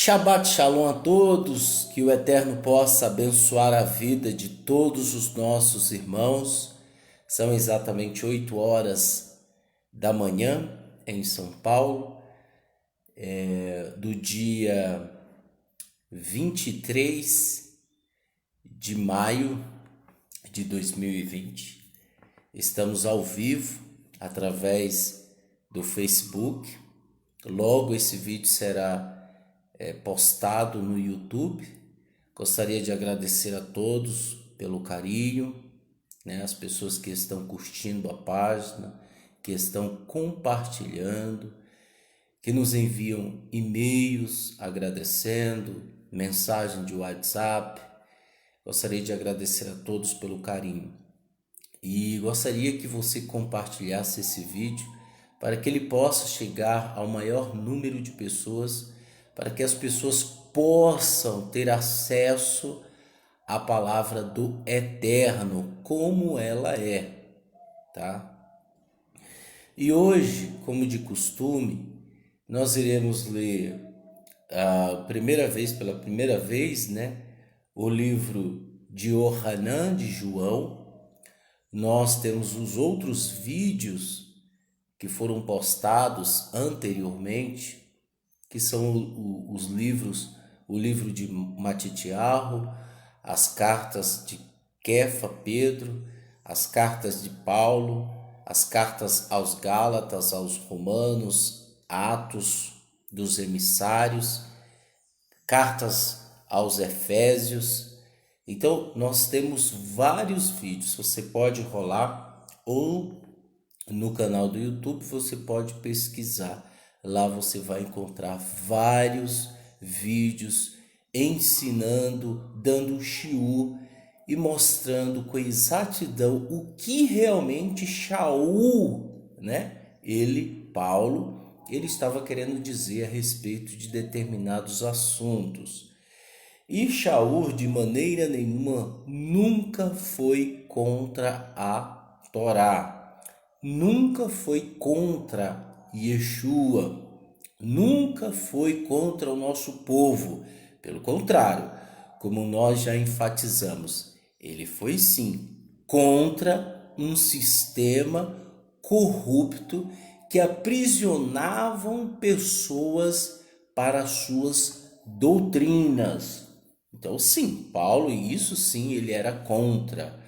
Shabbat Shalom a todos, que o Eterno possa abençoar a vida de todos os nossos irmãos. São exatamente 8 horas da manhã em São Paulo, do dia 23 de maio de 2020. Estamos ao vivo através do Facebook. Logo esse vídeo será postado no YouTube. Gostaria de agradecer a todos pelo carinho, as pessoas que estão curtindo a página, que estão compartilhando, que nos enviam e-mails agradecendo, mensagem de WhatsApp. Gostaria de agradecer a todos pelo carinho e gostaria que você compartilhasse esse vídeo para que ele possa chegar ao maior número de pessoas, para que as pessoas possam ter acesso à palavra do Eterno, como ela é, tá? E hoje, como de costume, nós iremos ler pela primeira vez, o livro de Yohanan, de João. Nós temos os outros vídeos que foram postados anteriormente, que são os livros, o livro de Matitiarro, as cartas de Kefa, Pedro, as cartas de Paulo, as cartas aos Gálatas, aos Romanos, Atos dos emissários, cartas aos Efésios. Então, nós temos vários vídeos, você pode rolar ou no canal do YouTube você pode pesquisar. Lá você vai encontrar vários vídeos ensinando, dando shiur e mostrando com exatidão o que realmente Shaul, Paulo, ele estava querendo dizer a respeito de determinados assuntos. E Shaul, de maneira nenhuma, nunca foi contra a Torá. Nunca foi contra Yeshua, nunca foi contra o nosso povo. Pelo contrário, como nós já enfatizamos, ele foi sim contra um sistema corrupto que aprisionavam pessoas para suas doutrinas. Então sim, Paulo, isso sim, ele era contra.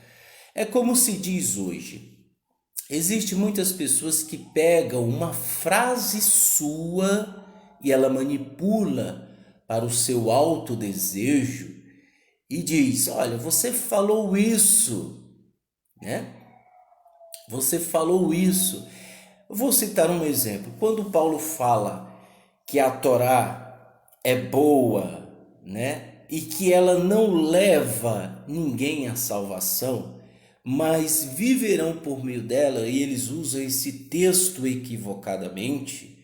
É como se diz hoje. Existem muitas pessoas que pegam uma frase sua e ela manipula para o seu alto desejo e diz: olha, você falou isso, Você falou isso. Eu vou citar um exemplo. Quando Paulo fala que a Torá é boa, e que ela não leva ninguém à salvação, mas viverão por meio dela, e eles usam esse texto equivocadamente.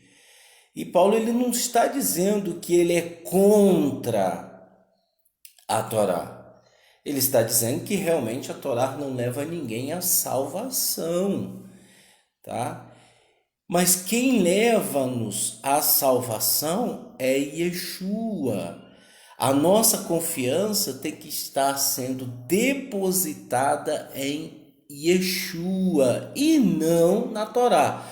E Paulo, ele não está dizendo que ele é contra a Torá. Ele está dizendo que realmente a Torá não leva ninguém à salvação, tá? Mas quem leva-nos à salvação é Yeshua. A nossa confiança tem que estar sendo depositada em Yeshua e não na Torá.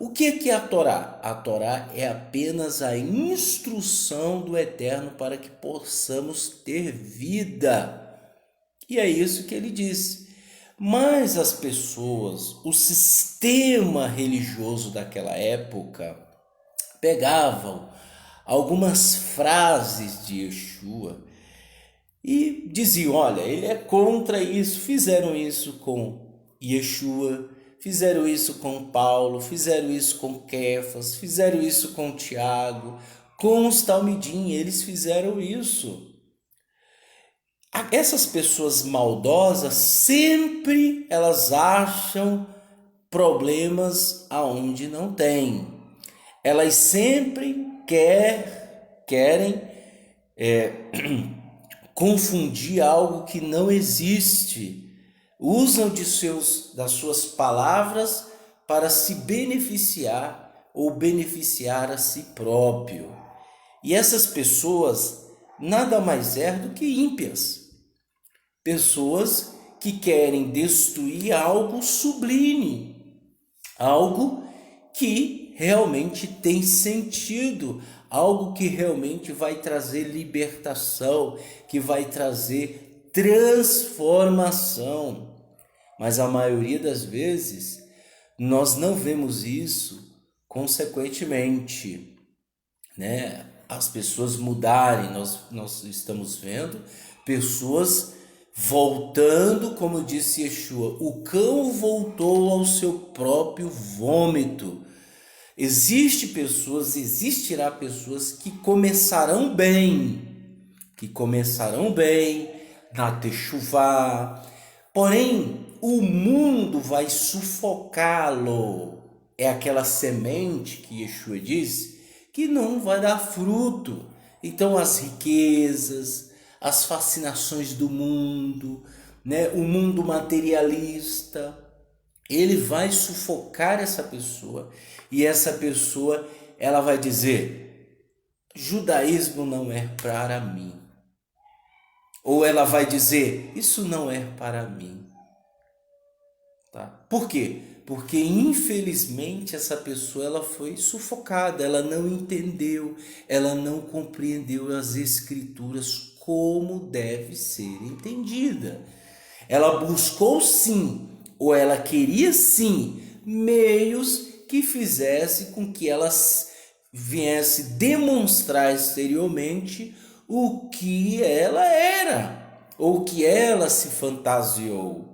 O que é a Torá? A Torá é apenas a instrução do Eterno para que possamos ter vida. E é isso que ele disse. Mas as pessoas, o sistema religioso daquela época, pegavam algumas frases de Yeshua e diziam: olha, ele é contra isso. Fizeram isso com Yeshua, fizeram isso com Paulo, fizeram isso com Kefas, fizeram isso com Tiago, com os Talmidim, eles fizeram isso. Essas pessoas maldosas sempre elas acham problemas aonde não tem. Elas sempre querem confundir algo que não existe. Usam das suas palavras para se beneficiar ou beneficiar a si próprio. E essas pessoas nada mais é do que ímpias. Pessoas que querem destruir algo sublime, algo que realmente tem sentido, algo que realmente vai trazer libertação, que vai trazer transformação. Mas a maioria das vezes nós não vemos isso consequentemente, né? As pessoas mudarem, nós estamos vendo pessoas voltando, como disse Yeshua, o cão voltou ao seu próprio vômito. Existirá pessoas que começarão bem na techuvá, porém o mundo vai sufocá-lo. É aquela semente que Yeshua disse que não vai dar fruto. Então as riquezas, as fascinações do mundo, né, o mundo materialista, ele vai sufocar essa pessoa, e essa pessoa ela vai dizer: judaísmo não é para mim. Ou ela vai dizer: isso não é para mim. Tá? Por quê? Porque infelizmente essa pessoa ela foi sufocada, ela não entendeu, ela não compreendeu as escrituras como deve ser entendida. Ela buscou sim, ou ela queria sim, meios que fizesse com que ela viesse demonstrar exteriormente o que ela era, ou o que ela se fantasiou.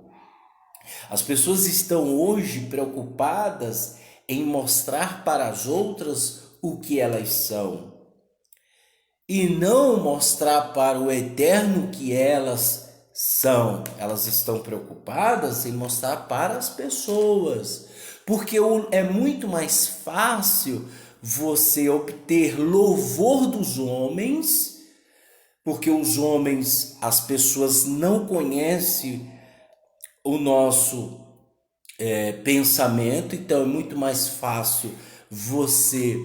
As pessoas estão hoje preocupadas em mostrar para as outras o que elas são e não mostrar para o eterno que elas são. Elas estão preocupadas em mostrar para as pessoas, porque é muito mais fácil você obter louvor dos homens, porque os homens, as pessoas não conhecem o nosso pensamento, então é muito mais fácil você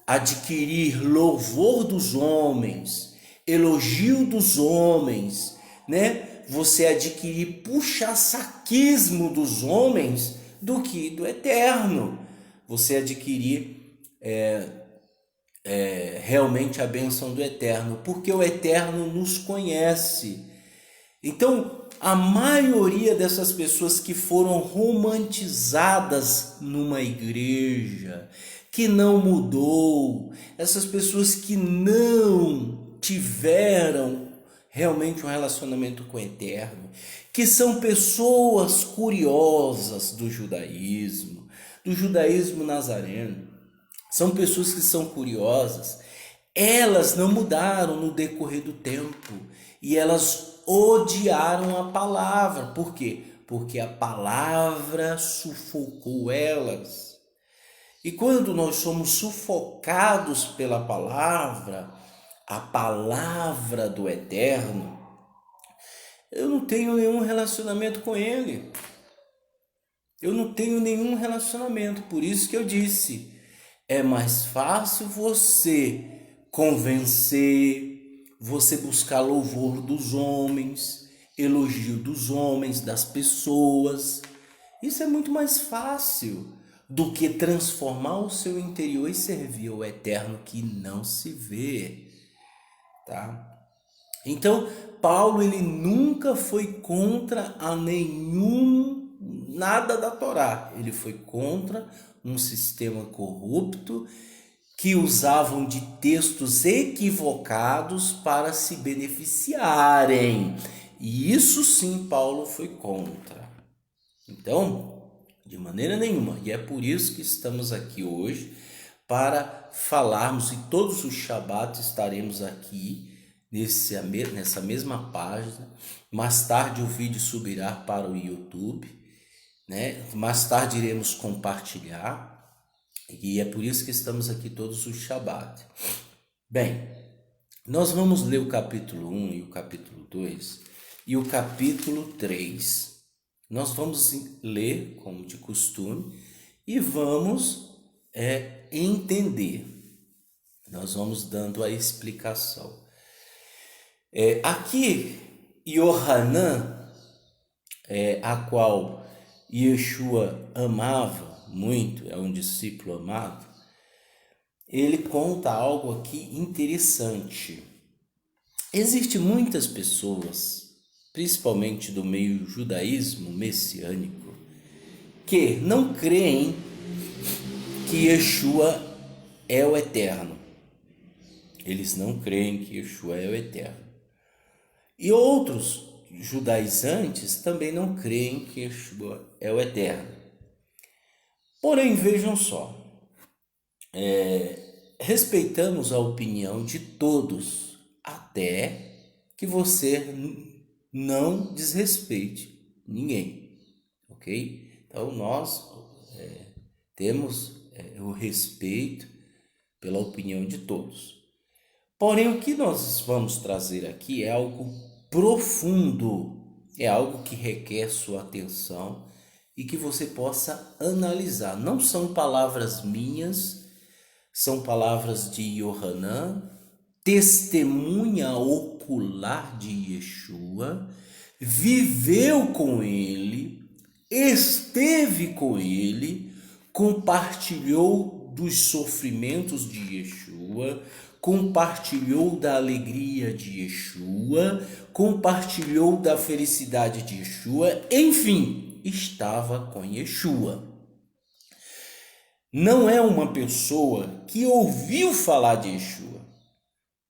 adquirir louvor dos homens, elogio dos homens, né? Você adquirir puxa-saquismo dos homens do que do eterno. Você adquirir realmente a bênção do eterno, porque o eterno nos conhece. Então, a maioria dessas pessoas que foram romantizadas numa igreja, que não mudou, essas pessoas que não tiveram realmente um relacionamento com o eterno, que são pessoas curiosas do judaísmo nazareno, são pessoas que são curiosas, elas não mudaram no decorrer do tempo e elas odiaram a palavra. Por quê? Porque a palavra sufocou elas. E quando nós somos sufocados pela palavra, a palavra do eterno, eu não tenho nenhum relacionamento com ele. Eu não tenho nenhum relacionamento. Por isso que eu disse, é mais fácil você convencer, você buscar louvor dos homens, elogio dos homens, das pessoas. Isso é muito mais fácil do que transformar o seu interior e servir ao eterno que não se vê, tá? Então, Paulo ele nunca foi contra a nada da Torá. Ele foi contra um sistema corrupto que usavam de textos equivocados para se beneficiarem. E isso sim Paulo foi contra. Então, de maneira nenhuma. E é por isso que estamos aqui hoje para falarmos, e todos os Shabat estaremos aqui nessa mesma página. Mais tarde o vídeo subirá para o YouTube, né? Mais tarde iremos compartilhar. E é por isso que estamos aqui todos os Shabat. Bem, nós vamos ler o capítulo 1 e o capítulo 2 e o capítulo 3. Nós vamos ler, como de costume, e vamos entender, nós vamos dando a explicação. Aqui, Yohanan, a qual Yeshua amava muito, é um discípulo amado, ele conta algo aqui interessante. Existem muitas pessoas, principalmente do meio judaísmo messiânico, que não creem que Yeshua é o eterno. Eles não creem que Yeshua é o eterno. E outros judaizantes também não creem que Yeshua é o eterno. Porém, vejam só, respeitamos a opinião de todos, até que você não desrespeite ninguém, ok? Então, nós temos o respeito pela opinião de todos. Porém, o que nós vamos trazer aqui é algo profundo, é algo que requer sua atenção e que você possa analisar. Não são palavras minhas, são palavras de Yohanan, testemunha ocular de Yeshua, viveu com ele, esteve com ele, compartilhou dos sofrimentos de Yeshua, compartilhou da alegria de Yeshua, compartilhou da felicidade de Yeshua, enfim, estava com Yeshua. Não é uma pessoa que ouviu falar de Yeshua.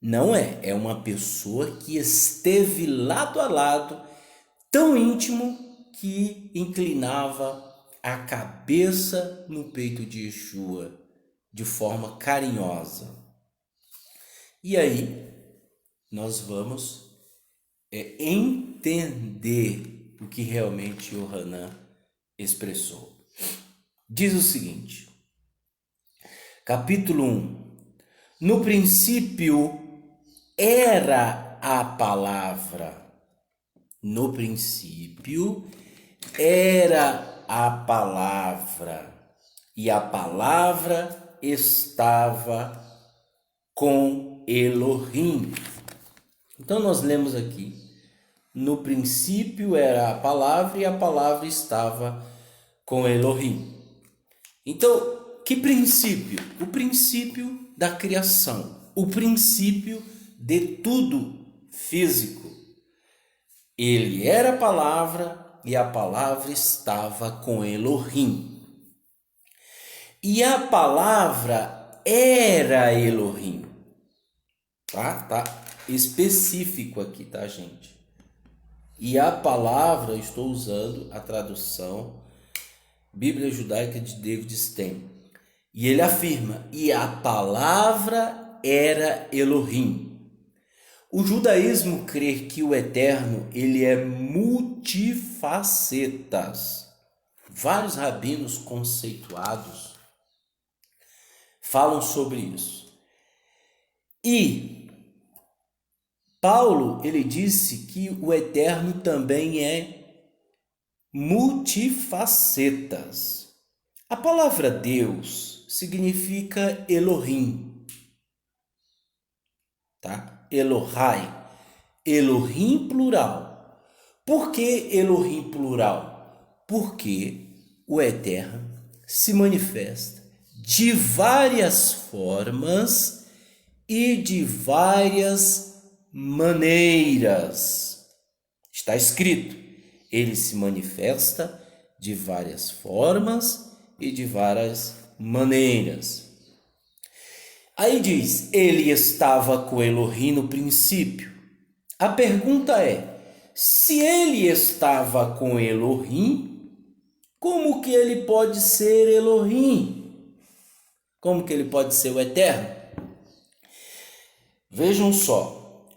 Não é uma pessoa que esteve lado a lado, tão íntimo que inclinava a cabeça no peito de Yeshua de forma carinhosa. E aí nós vamos entender o que realmente Yohanan expressou. Diz o seguinte, capítulo 1: No princípio era a palavra. No princípio era a palavra, e a palavra estava com Elohim. Então nós lemos aqui, no princípio era a palavra e a palavra estava com Elohim. Então, que princípio? O princípio da criação, o princípio de tudo físico. Ele era a palavra e a palavra estava com Elohim. E a palavra era Elohim. Tá específico aqui, tá, gente? E a palavra, eu estou usando a tradução Bíblia Judaica de David Stein. E ele afirma, e a palavra era Elohim. O judaísmo crê que o Eterno, ele é multifacetas. Vários rabinos conceituados falam sobre isso. E Paulo, ele disse que o Eterno também é multifacetas. A palavra Deus significa Elohim, tá? Elohai, Elohim plural. Por que Elohim plural? Porque o Eterno se manifesta de várias formas e de várias maneiras. Está escrito, ele se manifesta de várias formas e de várias maneiras. Aí diz, ele estava com Elohim no princípio. A pergunta é, se ele estava com Elohim, como que ele pode ser Elohim? Como que ele pode ser o Eterno? Vejam só,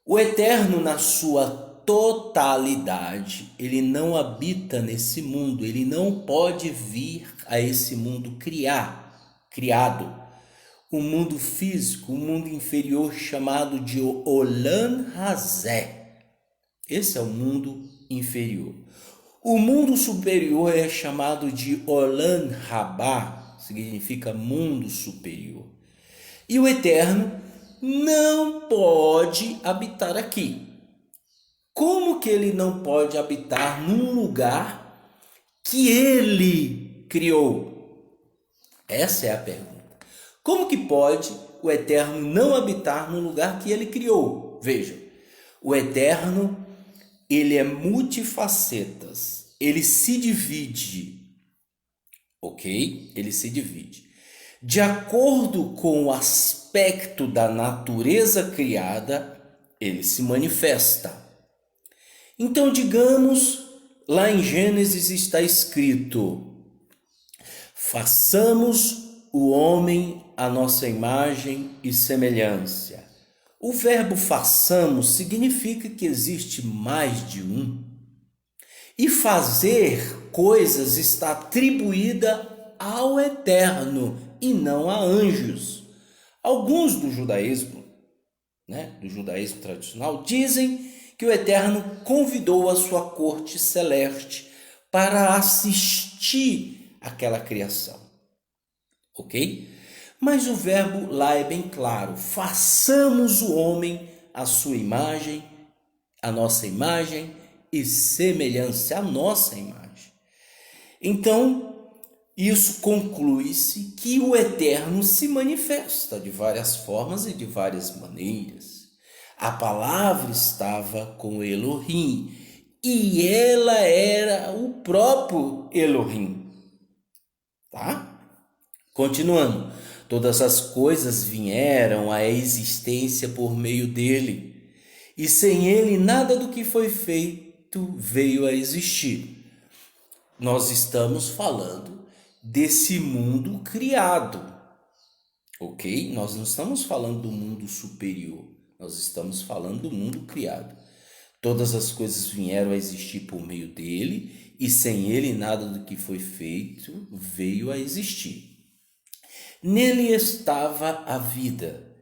o Eterno na sua totalidade, ele não habita nesse mundo, ele não pode vir a esse mundo criado. O mundo físico, o mundo inferior chamado de Olam Hazé. Esse é o mundo inferior. O mundo superior é chamado de Olam Rabá, significa mundo superior. E o Eterno não pode habitar aqui. Como que ele não pode habitar num lugar que ele criou? Essa é a pergunta. Como que pode o Eterno não habitar num lugar que ele criou? Veja, o Eterno, ele é multifacetas, ele se divide, ok? Ele se divide. De acordo com o aspecto da natureza criada, ele se manifesta. Então, digamos, lá em Gênesis está escrito: façamos o homem à nossa imagem e semelhança. O verbo façamos significa que existe mais de um. E fazer coisas está atribuída ao Eterno e não a anjos. Alguns do judaísmo tradicional, dizem que o Eterno convidou a sua corte celeste para assistir àquela criação. Ok? Mas o verbo lá é bem claro: façamos o homem à sua imagem, à nossa imagem e semelhança à nossa imagem. Então, isso conclui-se que o Eterno se manifesta de várias formas e de várias maneiras. A palavra estava com Elohim e ela era o próprio Elohim. Tá? Continuando, todas as coisas vieram à existência por meio dele, e sem ele nada do que foi feito veio a existir. Nós estamos falando desse mundo criado, ok? Nós não estamos falando do mundo superior, nós estamos falando do mundo criado. Todas as coisas vieram a existir por meio dele, e sem ele nada do que foi feito veio a existir. Nele estava a vida,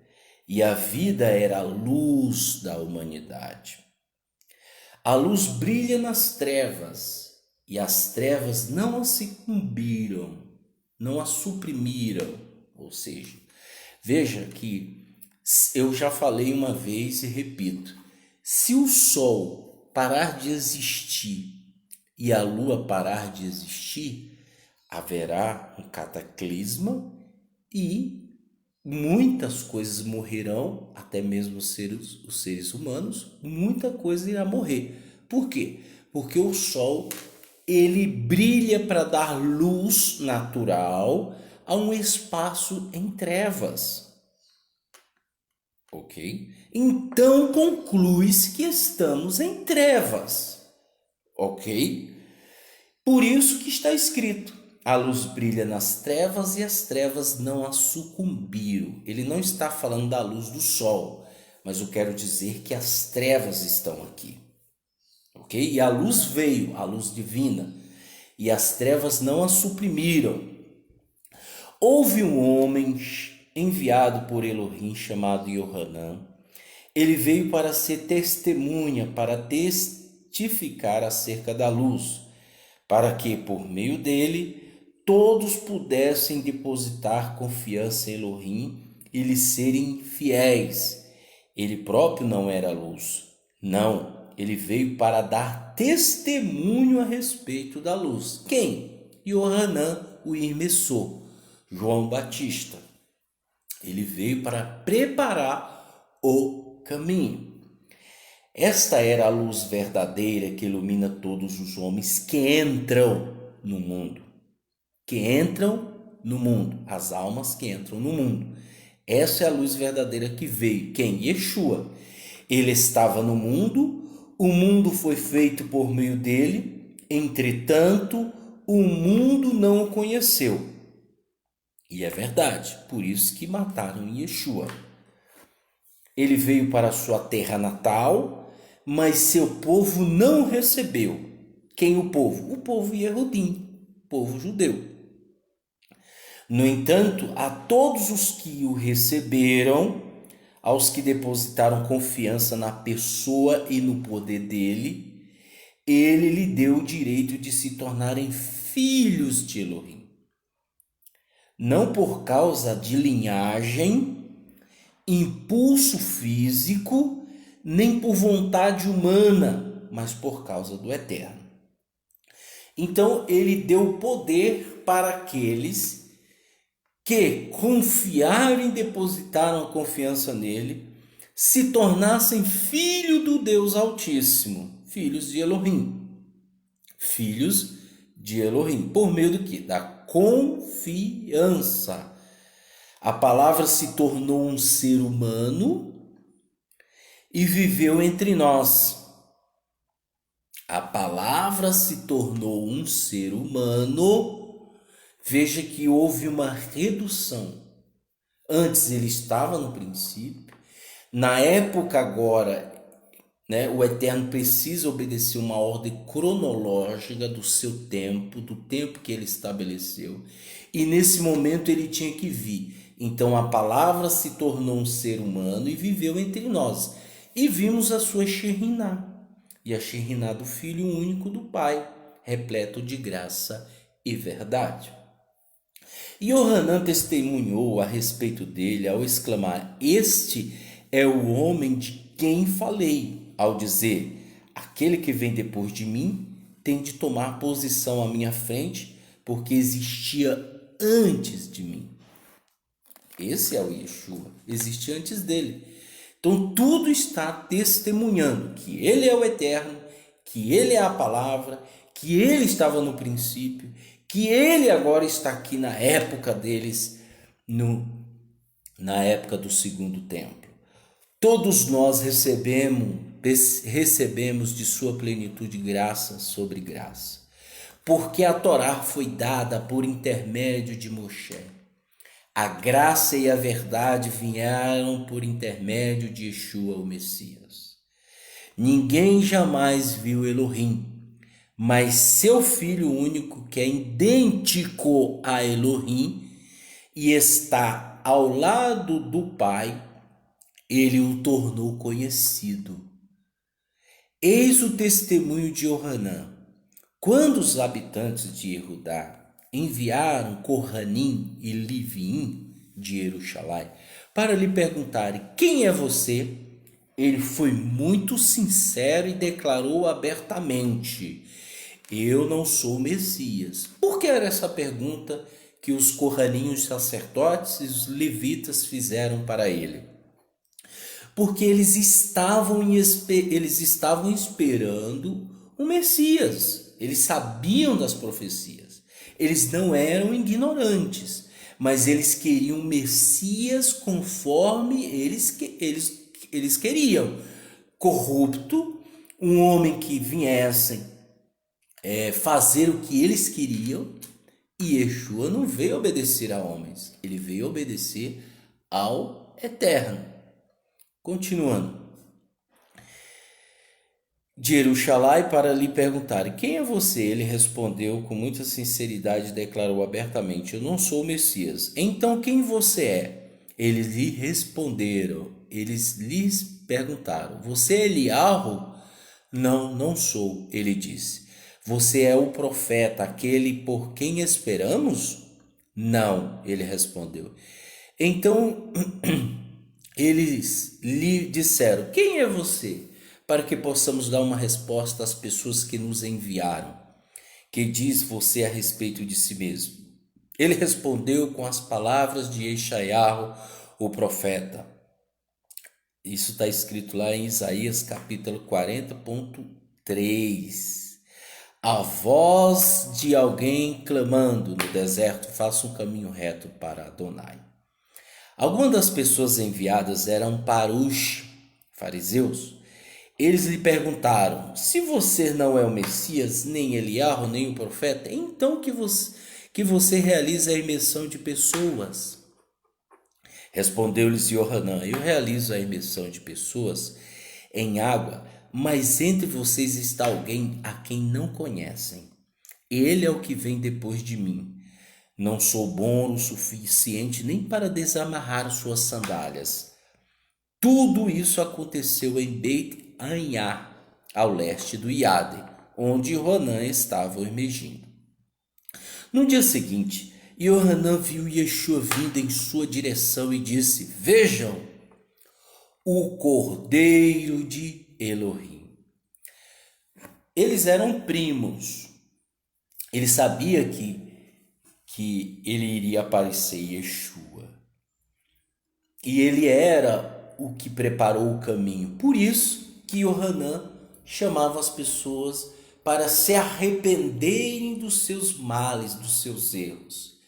e a vida era a luz da humanidade. A luz brilha nas trevas, e as trevas não a sucumbiram, não a suprimiram. Ou seja, veja que eu já falei uma vez e repito: se o sol parar de existir e a lua parar de existir, haverá um cataclisma e muitas coisas morrerão, até mesmo os seres humanos, muita coisa irá morrer. Por quê? Porque o sol, ele brilha para dar luz natural a um espaço em trevas. Ok? Então conclui-se que estamos em trevas. Ok? Por isso que está escrito: a luz brilha nas trevas e as trevas não a sucumbiram. Ele não está falando da luz do sol, mas eu quero dizer que as trevas estão aqui. Ok? E a luz veio, a luz divina, e as trevas não a suprimiram. Houve um homem enviado por Elohim chamado Yohanan. Ele veio para ser testemunha, para testificar acerca da luz, para que, por meio dele, todos pudessem depositar confiança em Elohim e lhe serem fiéis. Ele próprio não era luz. Não, ele veio para dar testemunho a respeito da luz. Quem? Yohanan, o Irmessor, João Batista. Ele veio para preparar o caminho. Esta era a luz verdadeira que ilumina todos os homens que entram no mundo. As almas que entram no mundo. Essa é a luz verdadeira que veio. Quem? Yeshua. Ele estava no mundo, o mundo foi feito por meio dele, entretanto, o mundo não o conheceu. E é verdade, por isso que mataram Yeshua. Ele veio para a sua terra natal, mas seu povo não recebeu. Quem o povo? O povo Yehudim, povo judeu. No entanto, a todos os que o receberam, aos que depositaram confiança na pessoa e no poder dele, ele lhe deu o direito de se tornarem filhos de Elohim. Não por causa de linhagem, impulso físico, nem por vontade humana, mas por causa do Eterno. Então ele deu poder para aqueles que confiaram e depositaram a confiança nele, se tornassem filhos do Deus Altíssimo, filhos de Elohim. Filhos de Elohim, por meio do quê? Da confiança. A palavra se tornou um ser humano e viveu entre nós. A palavra se tornou um ser humano. Veja que houve uma redução. Antes ele estava no princípio. Na época agora, o Eterno precisa obedecer uma ordem cronológica do seu tempo, do tempo que ele estabeleceu. E nesse momento ele tinha que vir. Então a palavra se tornou um ser humano e viveu entre nós. E vimos a sua Shekhinah. E a Shekhinah do Filho único do Pai, repleto de graça e verdade. E Yohanan testemunhou a respeito dele ao exclamar: este é o homem de quem falei, ao dizer: aquele que vem depois de mim tem de tomar posição à minha frente, porque existia antes de mim. Esse é o Yeshua, existia antes dele. Então tudo está testemunhando que ele é o Eterno, que ele é a palavra, que ele estava no princípio, que ele agora está aqui na época deles, na época do segundo templo. Todos nós recebemos de sua plenitude graça sobre graça, porque a Torá foi dada por intermédio de Moshe. A graça e a verdade vieram por intermédio de Yeshua, o Messias. Ninguém jamais viu Elohim, mas seu Filho único, que é idêntico a Elohim e está ao lado do Pai, ele o tornou conhecido. Eis o testemunho de Yohanan. Quando os habitantes de Yehudá enviaram Kohanim e Livim de Jerusalém para lhe perguntarem: quem é você? Ele foi muito sincero e declarou abertamente: eu não sou o Messias. Por que era essa pergunta que os Kohanim, os sacerdotes e os levitas fizeram para ele? Porque eles estavam esperando o Messias. Eles sabiam das profecias. Eles não eram ignorantes, mas eles queriam o Messias conforme eles queriam. Corrupto, um homem que viesse fazer o que eles queriam. E Yeshua não veio obedecer a homens, ele veio obedecer ao Eterno. Continuando. De Jerusalém para lhe perguntar: quem é você? Ele respondeu com muita sinceridade e declarou abertamente: eu não sou o Messias. Então quem você é? Eles lhe perguntaram: você é Eliarro? Não, não sou, ele disse. Você é o profeta, aquele por quem esperamos? Não, ele respondeu. Então eles lhe disseram: quem é você? Para que possamos dar uma resposta às pessoas que nos enviaram. Que diz você a respeito de si mesmo? Ele respondeu com as palavras de Yeshayahu, o profeta. Isso está escrito lá em Isaías capítulo 40.3. A voz de alguém clamando no deserto: faça um caminho reto para Adonai. Algumas das pessoas enviadas eram Parush, fariseus. Eles lhe perguntaram: se você não é o Messias, nem Eliarro, nem o profeta, então que você realiza a imersão de pessoas. Respondeu-lhes Yohanan: eu realizo a imersão de pessoas em água, mas entre vocês está alguém a quem não conhecem. Ele é o que vem depois de mim. Não sou bom o suficiente nem para desamarrar suas sandálias. Tudo isso aconteceu em Beit Anhá, ao leste do Iade, onde Yohanan estava emergindo. No dia seguinte, Yohanan viu Yeshua vindo em sua direção e disse: vejam, o Cordeiro de Elohim. Eles eram primos. Ele sabia que ele iria aparecer, Yeshua. E ele era o que preparou o caminho. Por isso que Yohanan chamava as pessoas para se arrependerem dos seus males, dos seus erros.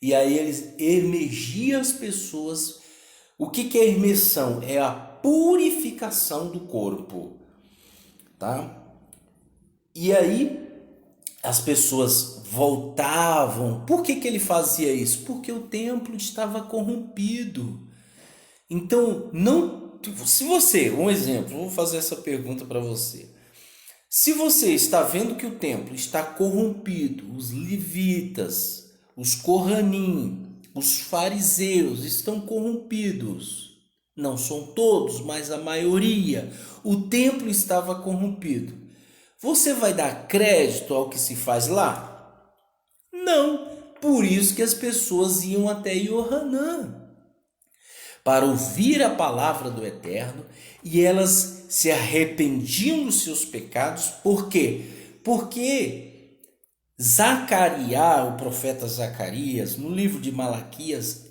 E aí eles emergiam as pessoas. O que é imersão? É a purificação do corpo, tá? E aí as pessoas voltavam. Por que ele fazia isso? Porque o templo estava corrompido. Então, não, se você, um exemplo, vou fazer essa pergunta para você. Se você está vendo que o templo está corrompido, os levitas, os Kohanim, os fariseus estão corrompidos, não são todos, mas a maioria, o templo estava corrompido. Você vai dar crédito ao que se faz lá? Não. Por isso que as pessoas iam até Yohanan para ouvir a palavra do Eterno, e elas se arrependiam dos seus pecados. Por quê? Porque Zacarias, o profeta Zacarias, no livro de Malaquias,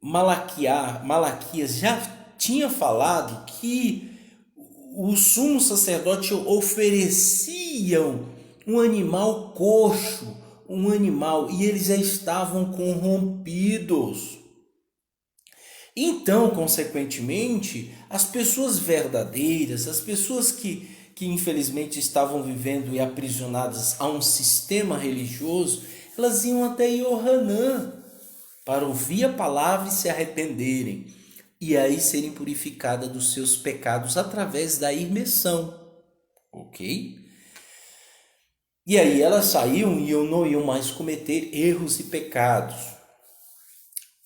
Malaquias já tinha falado que o sumo sacerdote ofereciam um animal coxo, um animal, e eles já estavam corrompidos. Então, consequentemente, as pessoas verdadeiras, as pessoas que infelizmente estavam vivendo e aprisionadas a um sistema religioso, elas iam até Yohanan para ouvir a palavra e se arrependerem, e aí serem purificadas dos seus pecados através da imersão, ok? E aí elas saíam e não iam mais cometer erros e pecados.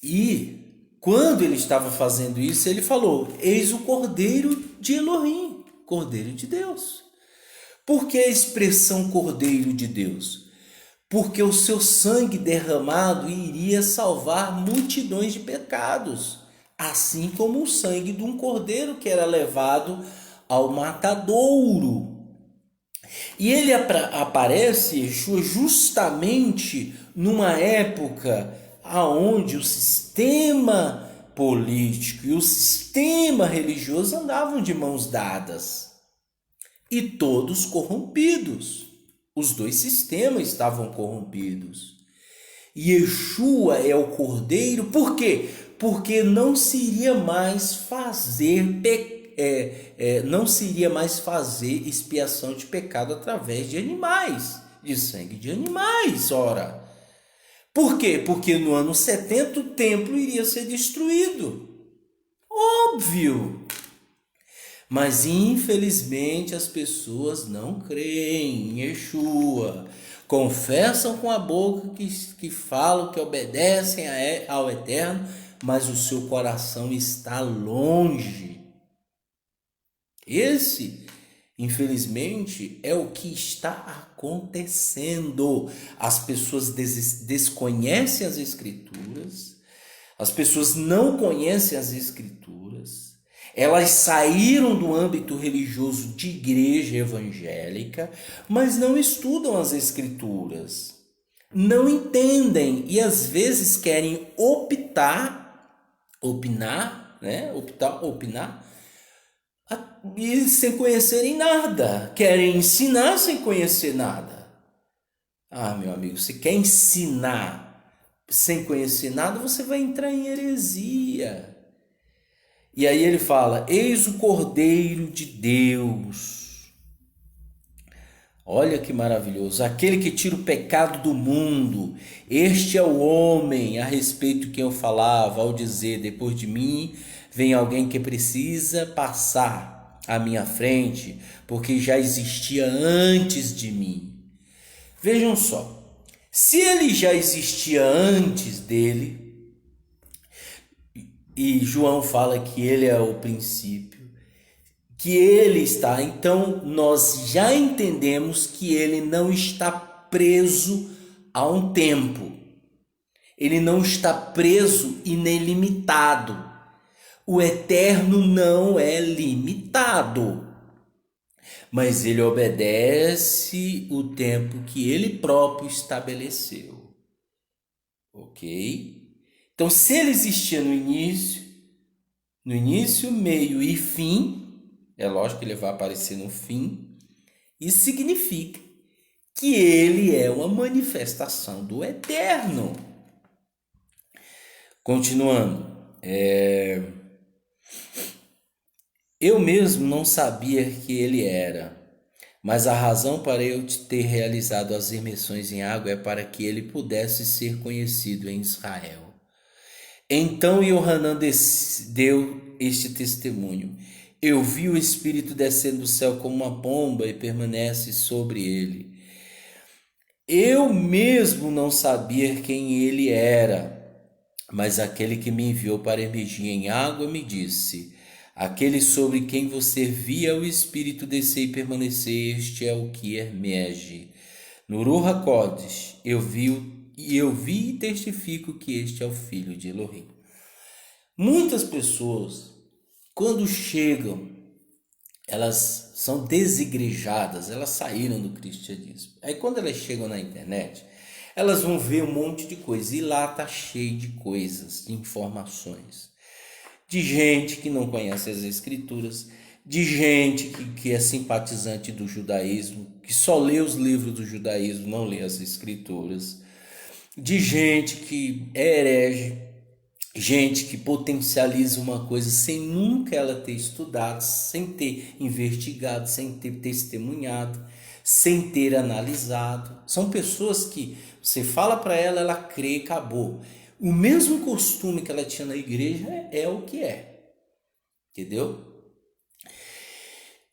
E quando ele estava fazendo isso, ele falou: eis o Cordeiro de Elohim, Cordeiro de Deus. Por que a expressão Cordeiro de Deus? Porque o seu sangue derramado iria salvar multidões de pecados, assim como o sangue de um cordeiro que era levado ao matadouro. E ele aparece, Yeshua, justamente numa época aonde o sistema político e o sistema religioso andavam de mãos dadas e todos corrompidos. Os dois sistemas estavam corrompidos. E Yeshua é o Cordeiro. Por quê? Porque não se iria mais fazer não se iria mais fazer expiação de pecado através de animais, de sangue de animais, ora. Por quê? Porque no ano 70 o templo iria ser destruído. Óbvio. Mas infelizmente as pessoas não creem em Yeshua. Confessam com a boca que falam, que obedecem ao Eterno, mas o seu coração está longe. Esse, infelizmente, é o que está acontecendo. As pessoas desconhecem as Escrituras, as pessoas não conhecem as Escrituras, elas saíram do âmbito religioso de igreja evangélica, mas não estudam as Escrituras, não entendem e às vezes querem opinar, e sem conhecerem nada, querem ensinar sem conhecer nada. Ah, meu amigo, se quer ensinar sem conhecer nada, você vai entrar em heresia. E aí ele fala: eis o Cordeiro de Deus. Olha que maravilhoso, aquele que tira o pecado do mundo. Este é o homem a respeito de quem eu falava ao dizer: depois de mim vem alguém que precisa passar à minha frente, porque já existia antes de mim. Vejam só, se ele já existia antes dele, e João fala que ele é o princípio, que ele está, então nós já entendemos que ele não está preso a um tempo, ele não está preso inelimitado. O eterno não é limitado, mas ele obedece o tempo que ele próprio estabeleceu. Ok? Então, se ele existia no início, meio e fim, é lógico que ele vai aparecer no fim, isso significa que ele é uma manifestação do eterno. Continuando, eu mesmo não sabia que ele era, mas a razão para eu ter realizado as imersões em água é para que ele pudesse ser conhecido em Israel. Então Yohanan deu este testemunho. Eu vi o Espírito descendo do céu como uma pomba e permanece sobre ele. Eu mesmo não sabia quem ele era, mas aquele que me enviou para emergir em água me disse: aquele sobre quem você via o Espírito descer e permanecer, este é o que emerge. No Ruach HaKodesh, eu vi e testifico que este é o Filho de Elohim. Muitas pessoas, quando chegam, elas são desigrejadas, elas saíram do cristianismo. Aí quando elas chegam na internet, elas vão ver um monte de coisa, e lá está cheio de coisas, de informações, de gente que não conhece as escrituras, de gente que é simpatizante do judaísmo, que só lê os livros do judaísmo, não lê as escrituras, de gente que é herege, gente que potencializa uma coisa sem nunca ela ter estudado, sem ter investigado, sem ter testemunhado, sem ter analisado. São pessoas que você fala para ela, ela crê e acabou. O mesmo costume que ela tinha na igreja é o que é. Entendeu?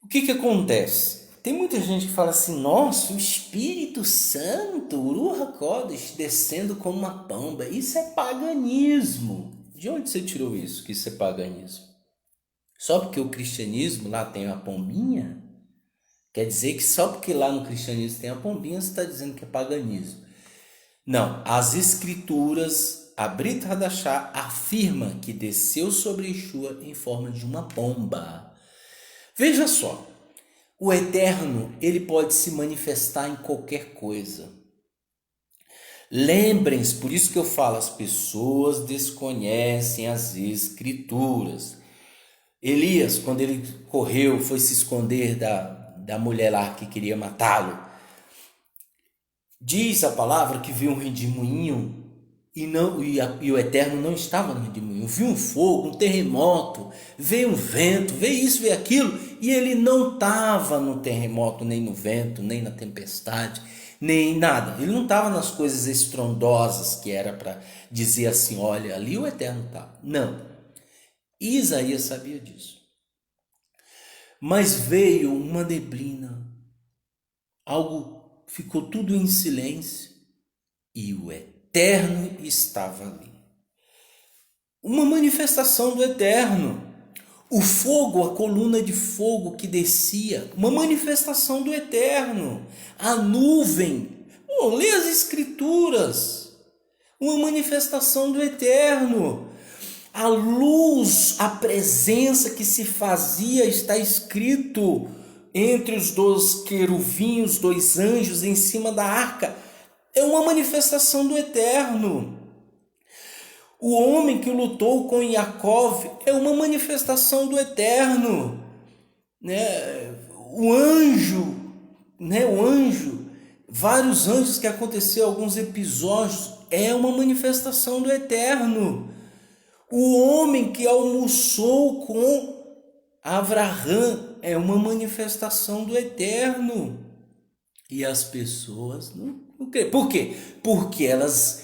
O que acontece? Tem muita gente que fala assim: nossa, o Espírito Santo, o Ruach HaKodesh descendo como uma pomba, isso é paganismo. De onde você tirou isso, que isso é paganismo? Só porque o cristianismo lá tem a pombinha? Quer dizer que só porque lá no cristianismo tem a pombinha, você está dizendo que é paganismo? Não, as escrituras, a Brit Hadashah afirma que desceu sobre Yeshua em forma de uma pomba. Veja só, o eterno, ele pode se manifestar em qualquer coisa. Lembrem-se, por isso que eu falo, as pessoas desconhecem as escrituras. Elias, quando ele correu, foi se esconder da mulher lá que queria matá-lo. Diz a palavra que viu um redemoinho e o eterno não estava no redemoinho. Viu um fogo, um terremoto, veio um vento, veio isso, veio aquilo, e ele não estava no terremoto, nem no vento, nem na tempestade, nem nada. Ele não estava nas coisas estrondosas que era para dizer assim: olha, ali o eterno está. Não. Isaías sabia disso. Mas veio uma neblina, algo, ficou tudo em silêncio e o eterno estava ali. Uma manifestação do eterno. O fogo, a coluna de fogo que descia, uma manifestação do eterno. A nuvem, lê as escrituras, uma manifestação do eterno. A luz, a presença que se fazia, está escrito entre os dois querubins, os dois anjos em cima da arca, é uma manifestação do eterno. O homem que lutou com Yaakov é uma manifestação do eterno, né? O anjo, vários anjos que aconteceu, alguns episódios, é uma manifestação do eterno. O homem que almoçou com Abraão é uma manifestação do eterno. E as pessoas não creem. Por quê? Porque elas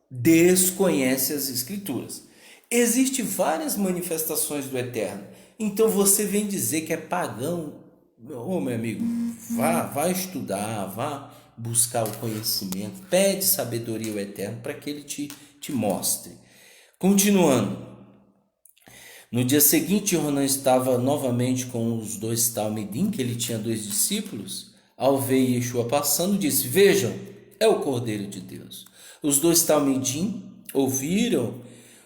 desconhecem as escrituras. Existem várias manifestações do eterno. Então você vem dizer que é pagão. Ô, meu amigo, vá estudar, vá buscar o conhecimento. Pede sabedoria ao eterno para que ele te mostre. Continuando. No dia seguinte, Yohanan estava novamente com os dois talmidim, que ele tinha 2 discípulos. Ao ver Yeshua passando, disse: vejam, é o Cordeiro de Deus. Os 2 talmidim ouviram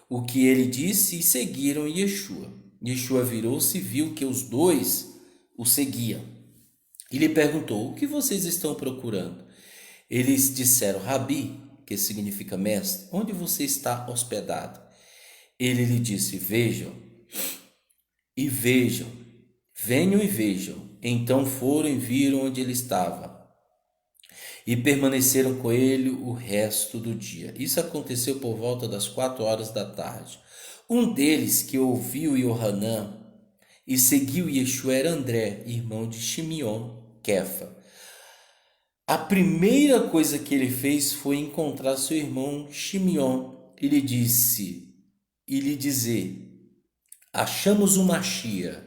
o que ele disse e seguiram Yeshua. Yeshua virou-se e viu que os dois o seguiam. E lhe perguntou: o que vocês estão procurando? Eles disseram: Rabi, que significa mestre, onde você está hospedado? Ele lhe disse: vejam e vejam, venham e vejam. Então foram e viram onde ele estava e permaneceram com ele o resto do dia. Isso aconteceu por volta das 4 horas da tarde. Um deles que ouviu Yohanan e seguiu Yeshua era André, irmão de Shimeon, Kefa. A primeira coisa que ele fez foi encontrar seu irmão Shimeon e lhe dizer: achamos o Machia.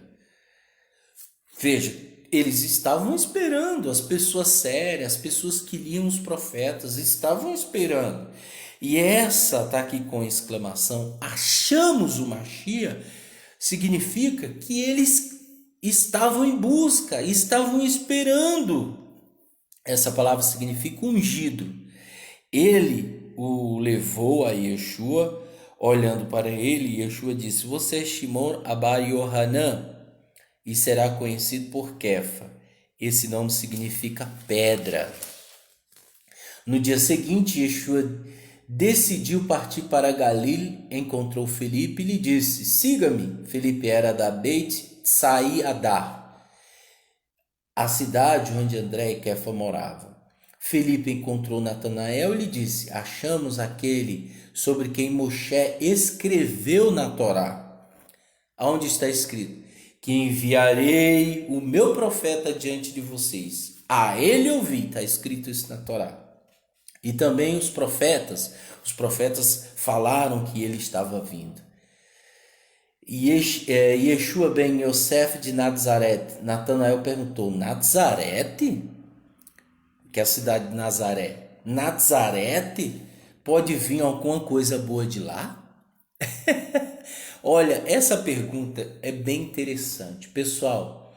Veja, eles estavam esperando, as pessoas sérias, as pessoas que liam os profetas, estavam esperando. E essa está aqui com exclamação, achamos o Machia, significa que eles estavam em busca, estavam esperando. Essa palavra significa ungido. Ele o levou a Yeshua, olhando para ele, Yeshua disse: você é Shimon Abar Yohanan, e será conhecido por Kefa. Esse nome significa pedra. No dia seguinte, Yeshua decidiu partir para Galil, encontrou Felipe e lhe disse: siga-me. Felipe era da Beit Tsai Adar, a cidade onde André e Kefa moravam. Felipe encontrou Natanael e lhe disse: achamos aquele sobre quem Moshe escreveu na Torá. Aonde está escrito: que enviarei o meu profeta diante de vocês. A ele ouvi, está escrito isso na Torá. E também os profetas falaram que ele estava vindo. Yeshua ben Yosef de Nazaré. Natanael perguntou: Nazarete? Que é a cidade de Nazaré. Nazarete? Pode vir alguma coisa boa de lá? Olha, essa pergunta é bem interessante. Pessoal,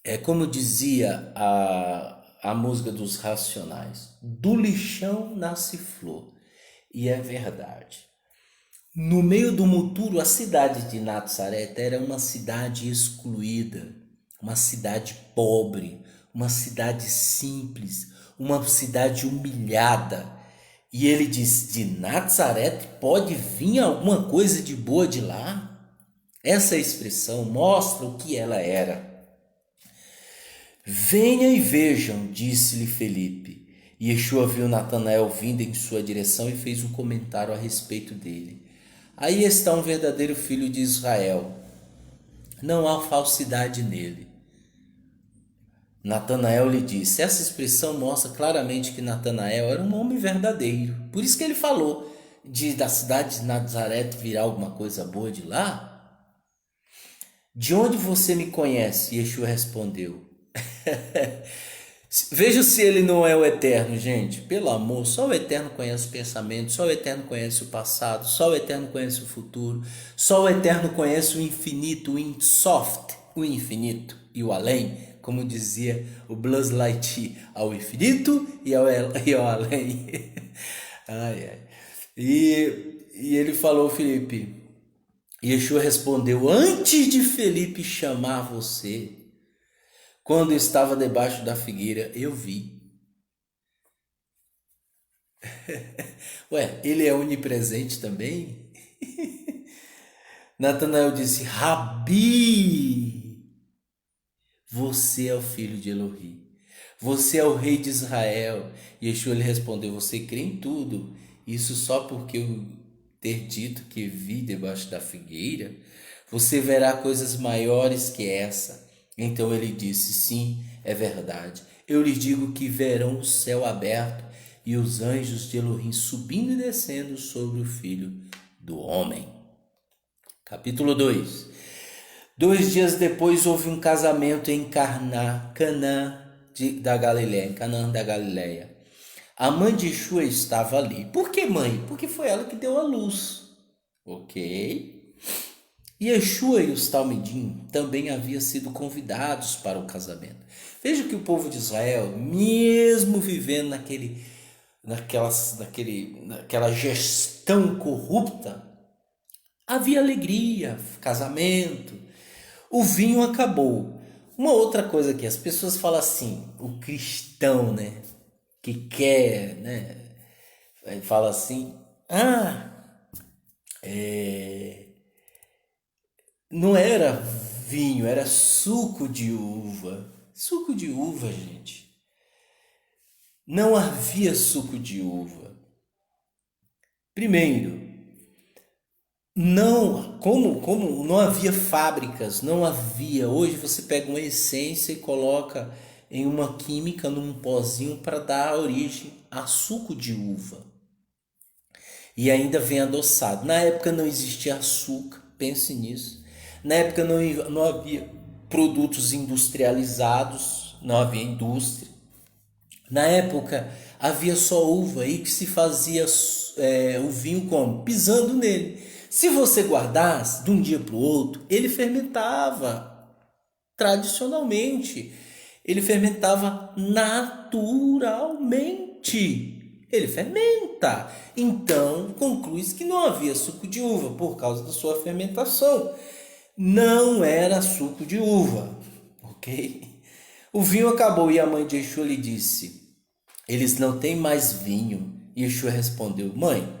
é como dizia a música dos Racionais: do lixão nasce flor. E é verdade. No meio do muturo, a cidade de Nazaré era uma cidade excluída, uma cidade pobre, uma cidade simples, uma cidade humilhada. E ele diz: de Nazaré pode vir alguma coisa de boa de lá? Essa expressão mostra o que ela era. Venha e vejam, disse-lhe Felipe. E Yeshua viu Natanael vindo em sua direção e fez um comentário a respeito dele. Aí está um verdadeiro filho de Israel. Não há falsidade nele. Natanael lhe disse. Essa expressão mostra claramente que Natanael era um homem verdadeiro. Por isso que ele falou da cidade de Nazaré virar alguma coisa boa de lá. De onde você me conhece? Yeshua respondeu. Veja se ele não é o Eterno, gente. Pelo amor, só o Eterno conhece o pensamento, só o Eterno conhece o passado, só o Eterno conhece o futuro, só o Eterno conhece o infinito, o Insoft, o infinito e o além, como dizia o Buzz Lightyear, ao infinito e ao além. Ai, ai. E ele falou, Felipe, Yeshua respondeu: antes de Felipe chamar você, quando estava debaixo da figueira, eu vi. Ué, ele é onipresente também? Natanael disse: Rabi, você é o filho de Elohi. Você é o rei de Israel. Yeshua lhe respondeu: você crê em tudo. Isso só porque eu ter dito que vi debaixo da figueira? Você verá coisas maiores que essa. Então ele disse: sim, é verdade. Eu lhes digo que verão o céu aberto e os anjos de Elohim subindo e descendo sobre o Filho do Homem. Capítulo 2. 2 dias depois houve um casamento em Canaã da Galileia, em Canaã da Galileia. A mãe de Yeshua estava ali. Por que mãe? Porque foi ela que deu a luz. Ok? Yeshua e os talmidim também haviam sido convidados para o casamento. Veja que o povo de Israel, mesmo vivendo naquela gestão corrupta, Havia alegria, casamento. O vinho acabou. Uma outra coisa que as pessoas falam assim, o cristão, né, que quer, né, fala assim, não era vinho, era suco de uva. Suco de uva, gente. Não havia suco de uva. Primeiro, não, como não havia fábricas, não havia. Hoje você pega uma essência e coloca em uma química, num pozinho para dar origem a suco de uva. E ainda vem adoçado. Na época não existia açúcar, pense nisso. Na época não havia produtos industrializados, não havia indústria. Na época havia só uva e que se fazia o vinho como? Pisando nele. Se você guardasse de um dia para o outro, ele fermentava tradicionalmente. Ele fermentava naturalmente. Ele fermenta. Então, conclui-se que não havia suco de uva por causa da sua fermentação. Não era suco de uva, ok? O vinho acabou e a mãe de Yeshua lhe disse: eles não têm mais vinho. E Yeshua respondeu: mãe,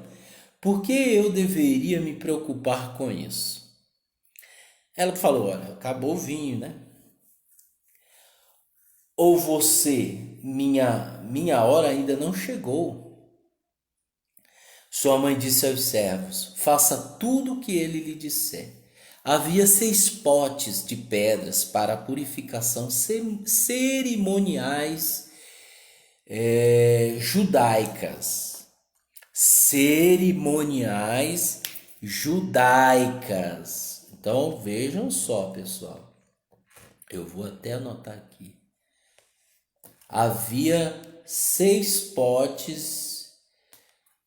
por que eu deveria me preocupar com isso? Ela falou: olha, acabou o vinho, né? Ou minha hora ainda não chegou. Sua mãe disse aos servos: faça tudo o que ele lhe disser. Havia 6 potes de pedras para purificação cerimoniais judaicas. Cerimoniais judaicas. Então vejam só, pessoal. Eu vou até anotar aqui. Havia 6 potes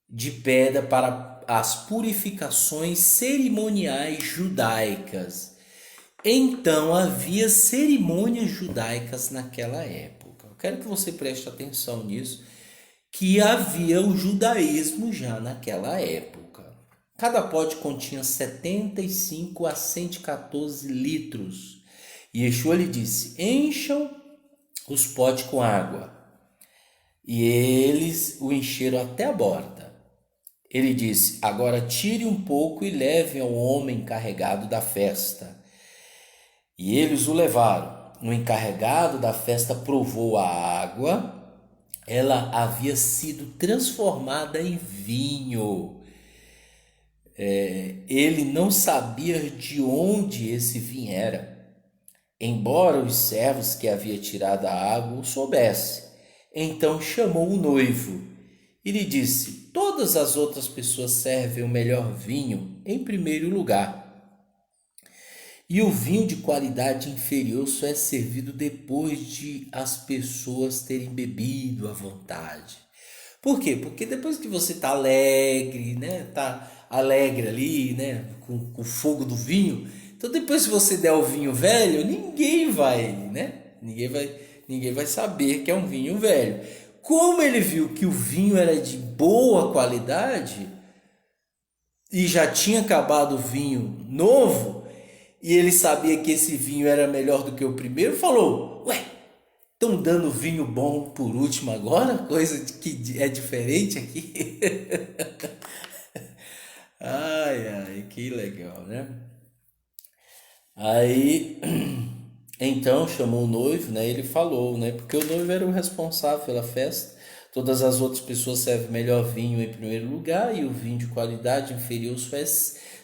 de pedra para as purificações cerimoniais judaicas. Então havia cerimônias judaicas naquela época. Eu quero que você preste atenção nisso, que havia o judaísmo já naquela época. Cada pote continha 75 a 114 litros. E Yeshua lhe disse: encham os potes com água. E eles o encheram até a borda. Ele disse: agora tire um pouco e levem ao homem encarregado da festa. E eles o levaram. O encarregado da festa provou a água. Ela havia sido transformada em vinho. Ele não sabia de onde esse vinho era, embora os servos que havia tirado a água o soubessem. Então chamou o noivo e lhe disse: todas as outras pessoas servem o melhor vinho em primeiro lugar, e o vinho de qualidade inferior só é servido depois de as pessoas terem bebido à vontade. Por quê? Porque depois que você tá alegre, né? Tá alegre ali, né? Com o fogo do vinho. Então depois se você der o vinho velho, ninguém vai, né? Ninguém vai saber que é um vinho velho. Como ele viu que o vinho era de boa qualidade e já tinha acabado o vinho novo, e ele sabia que esse vinho era melhor do que o primeiro, falou: ué, estão dando vinho bom por último agora? Coisa que é diferente aqui. Ai, ai, que legal, né? Aí, então chamou o noivo, né? Ele falou, né? Porque o noivo era o responsável pela festa. Todas as outras pessoas servem melhor vinho em primeiro lugar e o vinho de qualidade inferior só é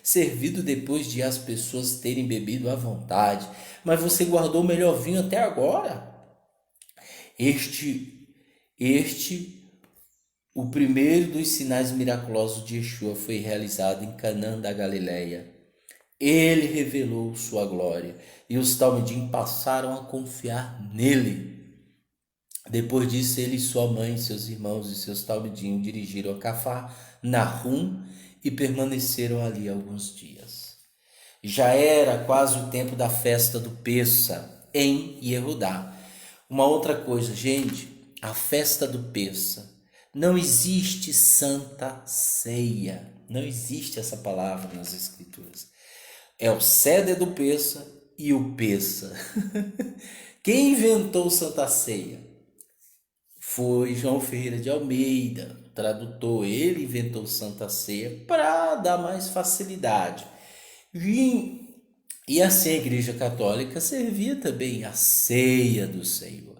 servido depois de as pessoas terem bebido à vontade. Mas você guardou o melhor vinho até agora? Este, o primeiro dos sinais miraculosos de Yeshua foi realizado em Canaã da Galileia. Ele revelou sua glória e os talmidim passaram a confiar nele. Depois disso, ele, sua mãe, seus irmãos e seus talmidim dirigiram a Cafarnaum e permaneceram ali alguns dias. Já era quase o tempo da festa do Pessa em Yehudá. Uma outra coisa, gente, a festa do Pessa. Não existe santa ceia. Não existe essa palavra nas Escrituras. É o ceder do peça e o peça. Quem inventou Santa Ceia? Foi João Ferreira de Almeida, tradutor. Ele inventou Santa Ceia para dar mais facilidade. E assim a Igreja Católica servia também a ceia do Senhor.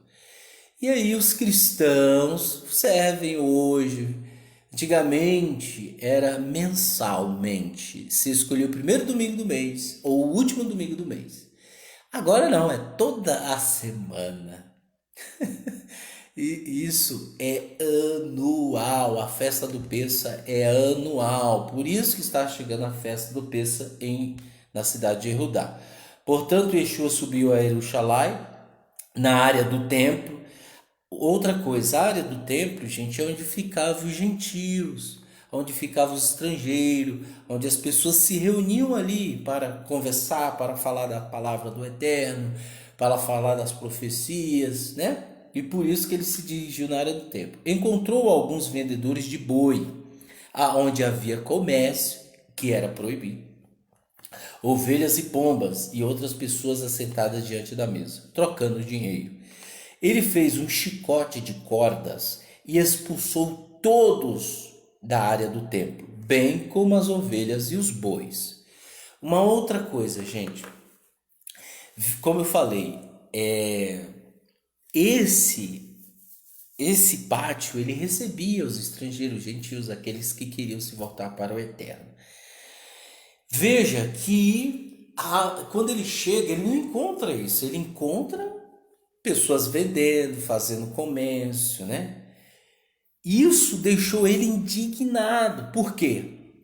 E aí os cristãos servem hoje. Antigamente era mensalmente. Se escolhia o primeiro domingo do mês ou o último domingo do mês. Agora não, é toda a semana. E isso é anual. A festa do Peça é anual. Por isso que está chegando a festa do Peça na cidade de Judá. Portanto, Yeshua subiu a Jerusalém, na área do templo. Outra coisa, a área do templo, gente, é onde ficavam os gentios, onde ficavam os estrangeiros, onde as pessoas se reuniam ali para conversar, para falar da palavra do Eterno, para falar das profecias, né? E por isso que ele se dirigiu na área do templo. Encontrou alguns vendedores de boi, aonde havia comércio, que era proibido, ovelhas e pombas e outras pessoas assentadas diante da mesa, trocando dinheiro. Ele fez um chicote de cordas e expulsou todos da área do templo, bem como as ovelhas e os bois. Uma outra coisa, gente, como eu falei, esse pátio ele recebia os estrangeiros gentios, aqueles que queriam se voltar para o Eterno. Veja que quando ele chega, ele não encontra isso, ele encontra pessoas vendendo, fazendo comércio, né? Isso deixou ele indignado. Por quê?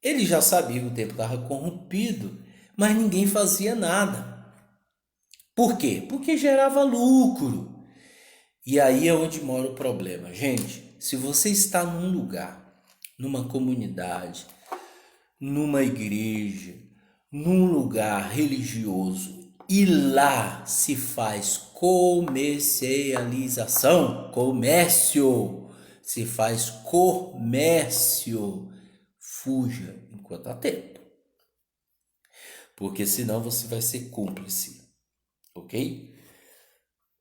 Ele já sabia que o templo estava corrompido, mas ninguém fazia nada. Por quê? Porque gerava lucro. E aí é onde mora o problema. Gente, se você está num lugar, numa comunidade, numa igreja, num lugar religioso, e lá se faz comercialização, comércio, se faz comércio, fuja enquanto há tempo, porque senão você vai ser cúmplice, ok?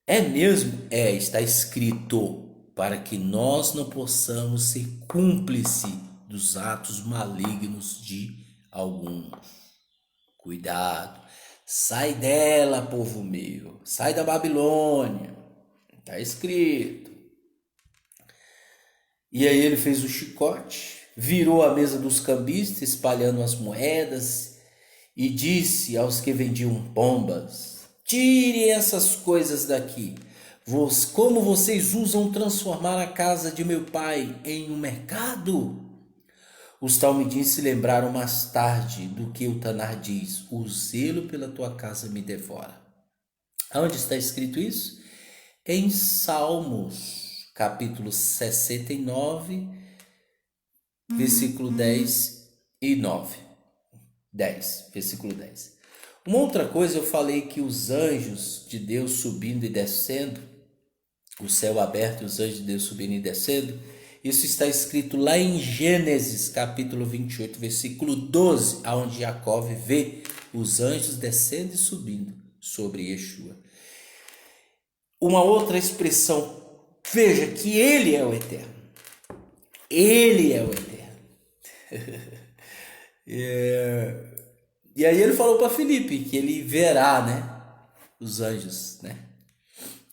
É mesmo? Está escrito para que nós não possamos ser cúmplice dos atos malignos de alguns. Cuidado, sai dela, povo meu, sai da Babilônia, está escrito. E aí ele fez o chicote, virou a mesa dos cambistas, espalhando as moedas, e disse aos que vendiam pombas: tirem essas coisas daqui. Como vocês usam transformar a casa de meu pai em um mercado? Os talmidim se lembraram mais tarde do que o Tanar diz: o zelo pela tua casa me devora. Aonde está escrito isso? Em Salmos, capítulo 69, versículo 10 e 9. 10, versículo 10. Uma outra coisa, eu falei que os anjos de Deus subindo e descendo, o céu aberto, os anjos de Deus subindo e descendo, isso está escrito lá em Gênesis, capítulo 28, versículo 12, onde Jacó vê os anjos descendo e subindo sobre Yeshua. Uma outra expressão, veja que ele é o Eterno. Ele é o Eterno. E aí ele falou para Filipe que ele verá, né, os anjos, né?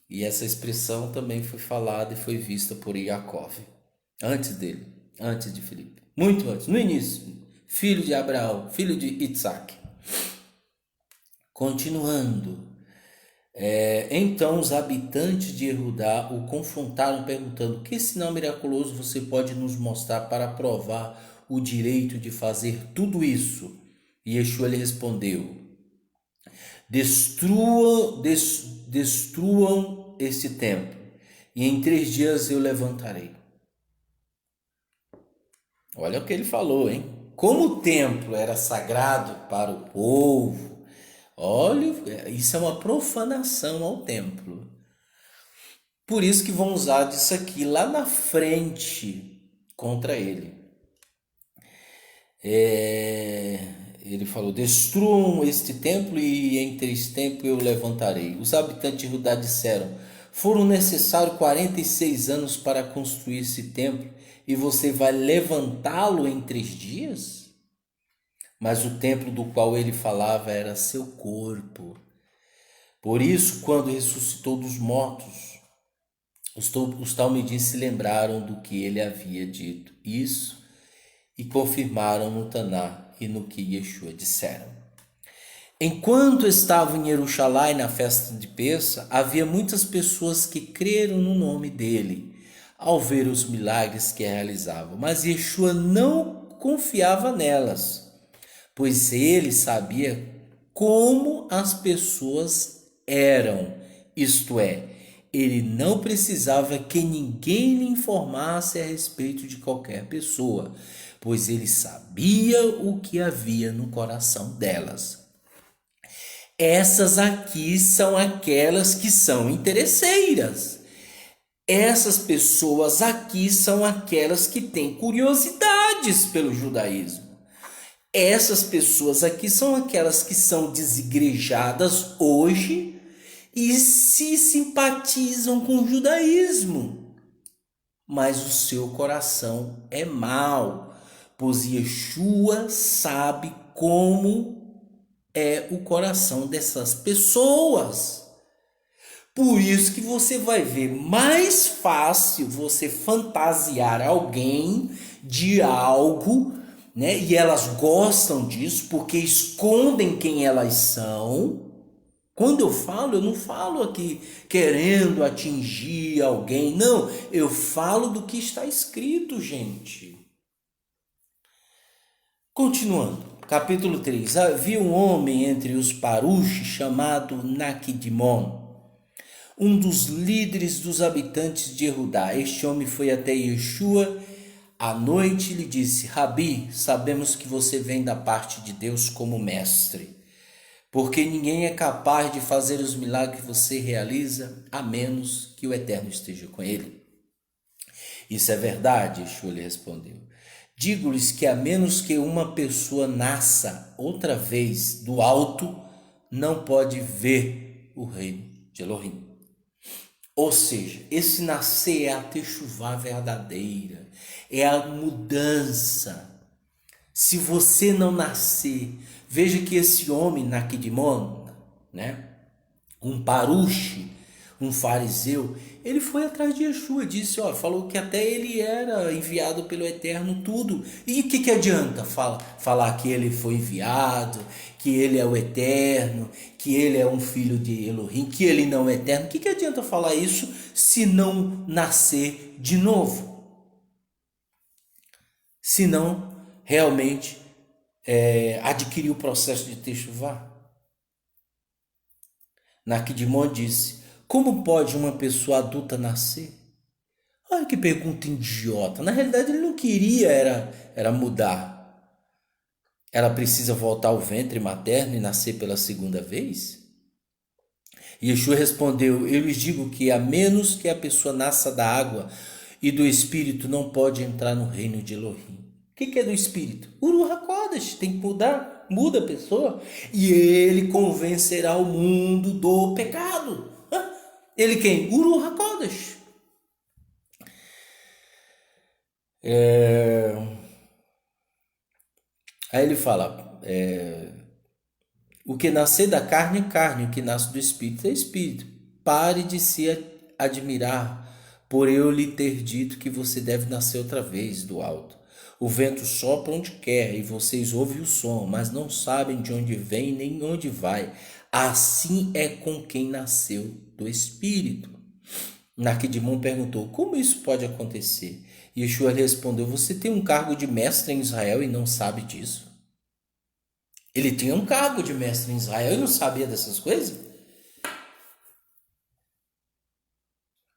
E essa expressão também foi falada e foi vista por Jacó, antes dele, antes de Filipe, muito antes, no início, filho de Abraão, filho de Isaac. Continuando, então os habitantes de Judá o confrontaram perguntando: que sinal miraculoso você pode nos mostrar para provar o direito de fazer tudo isso? E Yeshua lhe respondeu: destruam este templo, e em 3 dias eu levantarei. Olha o que ele falou, hein? Como o templo era sagrado para o povo, olha, isso é uma profanação ao templo. Por isso que vão usar disso aqui lá na frente contra ele. Ele falou: destruam este templo e em 3 tempos eu levantarei. Os habitantes de Judá disseram: foram necessários 46 anos para construir esse templo e você vai levantá-lo em 3 dias? Mas o templo do qual ele falava era seu corpo. Por isso, quando ressuscitou dos mortos, os talmidim se lembraram do que ele havia dito. Isso e confirmaram no Taná e no que Yeshua disseram. Enquanto estavam em Jerusalém na festa de Pêssar, havia muitas pessoas que creram no nome dele, ao ver os milagres que realizava. Mas Yeshua não confiava nelas, pois ele sabia como as pessoas eram, isto é, ele não precisava que ninguém lhe informasse a respeito de qualquer pessoa, pois ele sabia o que havia no coração delas. Essas aqui são aquelas que são interesseiras. Essas pessoas aqui são aquelas que têm curiosidades pelo judaísmo. Essas pessoas aqui são aquelas que são desigrejadas hoje e se simpatizam com o judaísmo. Mas o seu coração é mau, pois Yeshua sabe como é o coração dessas pessoas. Por isso que você vai ver mais fácil você fantasiar alguém de algo, né? E elas gostam disso porque escondem quem elas são. Quando eu não falo aqui querendo atingir alguém, não, eu falo do que está escrito, gente. Continuando, capítulo 3. Havia um homem entre os Parush chamado Naquidimon, um dos líderes dos habitantes de Judá. Este homem foi até Yeshua à noite e lhe disse: Rabi, sabemos que você vem da parte de Deus como mestre, porque ninguém é capaz de fazer os milagres que você realiza, a menos que o Eterno esteja com ele. Isso é verdade, Yeshua lhe respondeu. Digo-lhes que a menos que uma pessoa nasça outra vez do alto, não pode ver o reino de Elohim. Ou seja, esse nascer é a techuvá verdadeira, é a mudança. Se você não nascer, veja que esse homem Naquidimon, né, um paruche, um fariseu, ele foi atrás de Yeshua, disse, falou que até ele era enviado pelo Eterno, tudo. E o que adianta falar que ele foi enviado, que ele é o Eterno, que ele é um filho de Elohim, que ele não é eterno? O que adianta falar isso se não nascer de novo? Se não realmente adquirir o processo de techuvá? Naquidimon disse: como pode uma pessoa adulta nascer? Olha que pergunta idiota. Na realidade, ele não queria era mudar. Ela precisa voltar ao ventre materno e nascer pela segunda vez? Yeshua respondeu: eu lhes digo que a menos que a pessoa nasça da água e do Espírito, não pode entrar no reino de Elohim. O que é do Espírito? Uru HaKodesh, tem que mudar. Muda a pessoa e ele convencerá o mundo do pecado. Ele quem? Uru HaKodesh. Aí ele fala, o que nascer da carne é carne, o que nasce do Espírito é Espírito. Pare de se admirar por eu lhe ter dito que você deve nascer outra vez do alto. O vento sopra onde quer e vocês ouvem o som, mas não sabem de onde vem nem onde vai. Assim é com quem nasceu do Espírito. Naquidimon perguntou: como isso pode acontecer? Yeshua respondeu: você tem um cargo de mestre em Israel e não sabe disso? Ele tinha um cargo de mestre em Israel e não sabia dessas coisas?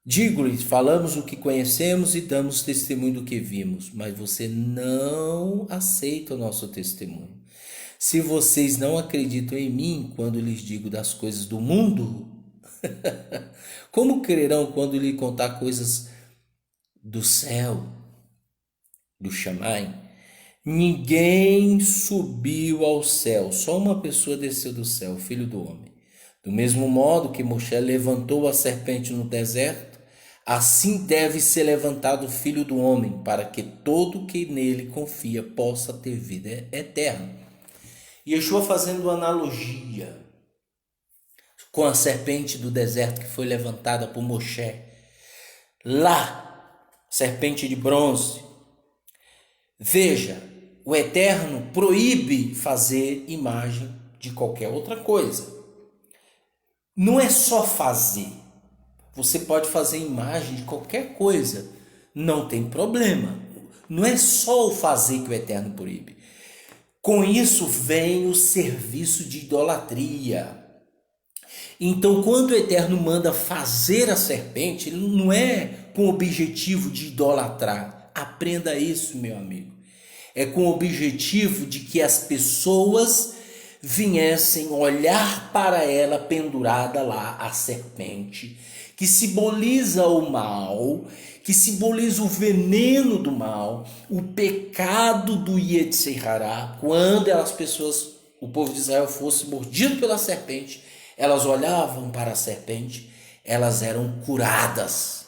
Digo-lhes, falamos o que conhecemos e damos testemunho do que vimos, mas você não aceita o nosso testemunho. Se vocês não acreditam em mim quando lhes digo das coisas do mundo, como crerão quando lhe contar coisas do céu, do Shammai? Ninguém subiu ao céu, só uma pessoa desceu do céu, o Filho do Homem. Do mesmo modo que Moshe levantou a serpente no deserto, assim deve ser levantado o Filho do Homem, para que todo que nele confia possa ter vida eterna. Yeshua fazendo analogia com a serpente do deserto que foi levantada por Moshe. Lá, serpente de bronze. Veja, o Eterno proíbe fazer imagem de qualquer outra coisa. Não é só fazer. Você pode fazer imagem de qualquer coisa. Não tem problema. Não é só o fazer que o Eterno proíbe. Com isso vem o serviço de idolatria. Então, quando o Eterno manda fazer a serpente, ele não é com o objetivo de idolatrar. Aprenda isso, meu amigo. É com o objetivo de que as pessoas viessem olhar para ela pendurada lá, a serpente, que simboliza o mal, que simboliza o veneno do mal, o pecado do Yetzer Hará. Quando as pessoas, o povo de Israel fosse mordido pela serpente, elas olhavam para a serpente, elas eram curadas.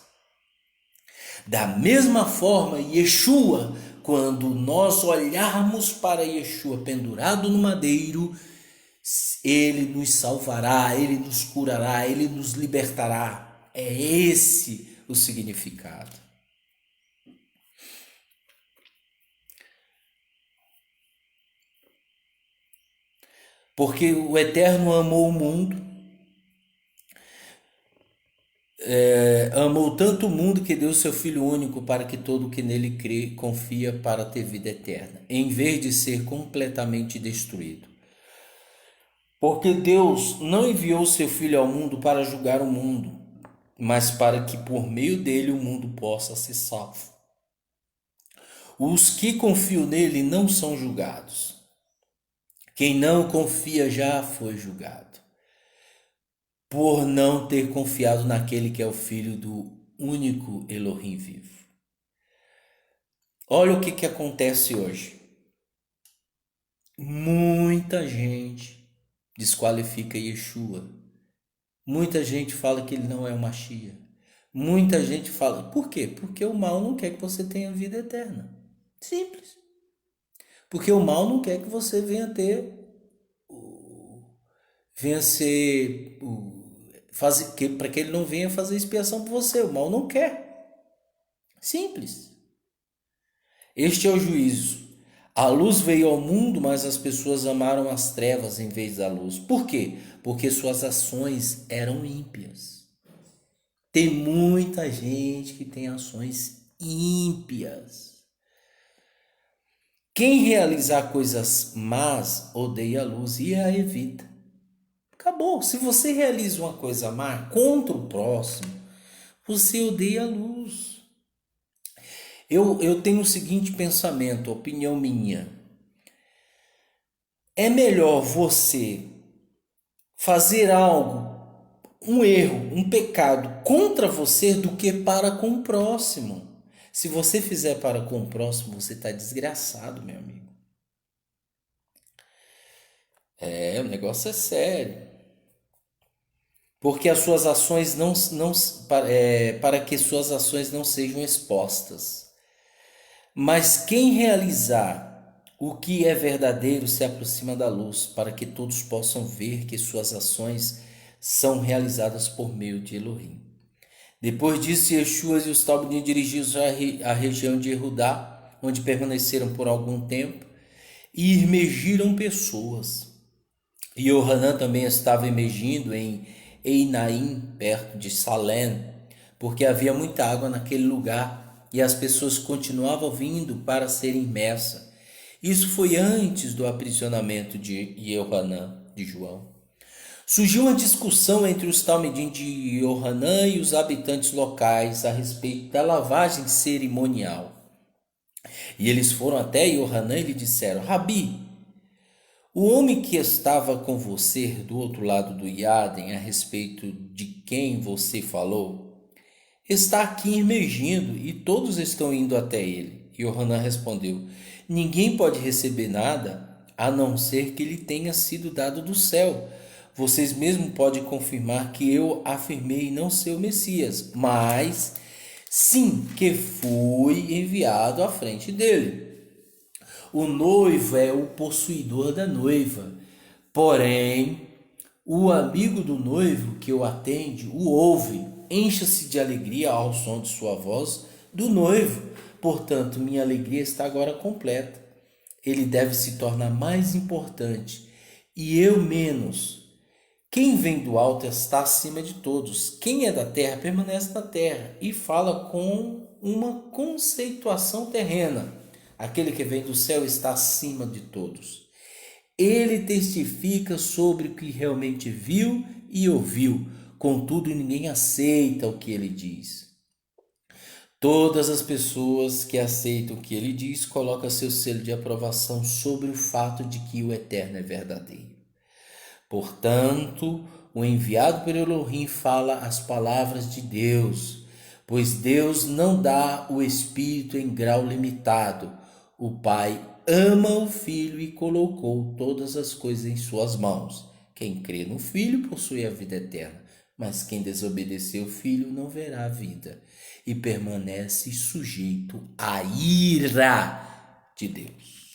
Da mesma forma, Yeshua, quando nós olharmos para Yeshua pendurado no madeiro, ele nos salvará, ele nos curará, ele nos libertará. É esse o significado. Porque o Eterno amou o mundo, amou tanto o mundo que deu seu Filho único para que todo que nele crê confia para ter vida eterna, em vez de ser completamente destruído. Porque Deus não enviou seu Filho ao mundo para julgar o mundo, mas para que por meio dele o mundo possa ser salvo. Os que confiam nele não são julgados. Quem não confia já foi julgado, por não ter confiado naquele que é o Filho do único Elohim vivo. Olha o que acontece hoje. Muita gente desqualifica Yeshua. Muita gente fala que ele não é o Mashiach. Muita gente fala. Por quê? Porque o mal não quer que você tenha vida eterna. Simples. Porque o mal não quer que você venha ter. Venha ser. Para que ele não venha fazer expiação por você. O mal não quer. Simples. Este é o juízo. A luz veio ao mundo, mas as pessoas amaram as trevas em vez da luz. Por quê? Porque suas ações eram ímpias. Tem muita gente que tem ações ímpias. Quem realizar coisas más odeia a luz e a evita. Acabou. Se você realiza uma coisa má contra o próximo, você odeia a luz. Eu tenho o seguinte pensamento, opinião minha. É melhor você fazer algo, um erro, um pecado contra você do que para com o próximo. Se você fizer para com o próximo, você está desgraçado, meu amigo. O negócio é sério. Porque as suas ações para que suas ações não sejam expostas. Mas quem realizar o que é verdadeiro se aproxima da luz, para que todos possam ver que suas ações são realizadas por meio de Elohim. Depois disso, Yeshua e os Talmudim dirigiram-se à região de Erudá, onde permaneceram por algum tempo, e emergiram pessoas. E Yohanan também estava emergindo em Einaim, perto de Salém, porque havia muita água naquele lugar e as pessoas continuavam vindo para serem imersas. Isso foi antes do aprisionamento de Yohanan, de João. Surgiu uma discussão entre os Talmidim de Yohanan e os habitantes locais a respeito da lavagem cerimonial. E eles foram até Yohanan e lhe disseram: Rabi, o homem que estava com você do outro lado do Iadem, a respeito de quem você falou, está aqui emergindo e todos estão indo até ele. E Yohanan respondeu: ninguém pode receber nada a não ser que lhe tenha sido dado do céu. Vocês mesmos podem confirmar que eu afirmei não ser o Messias, mas sim que fui enviado à frente dele. O noivo é o possuidor da noiva, porém, o amigo do noivo que o atende o ouve, encha-se de alegria ao som de sua voz do noivo. Portanto, minha alegria está agora completa. Ele deve se tornar mais importante e eu menos. Quem vem do alto está acima de todos. Quem é da terra permanece na terra e fala com uma conceituação terrena. Aquele que vem do céu está acima de todos. Ele testifica sobre o que realmente viu e ouviu, contudo ninguém aceita o que ele diz. Todas as pessoas que aceitam o que ele diz colocam seu selo de aprovação sobre o fato de que o Eterno é verdadeiro. Portanto, o enviado por Elohim fala as palavras de Deus, pois Deus não dá o Espírito em grau limitado. O Pai ama o Filho e colocou todas as coisas em suas mãos. Quem crê no Filho possui a vida eterna, mas quem desobedecer o Filho não verá a vida e permanece sujeito à ira de Deus.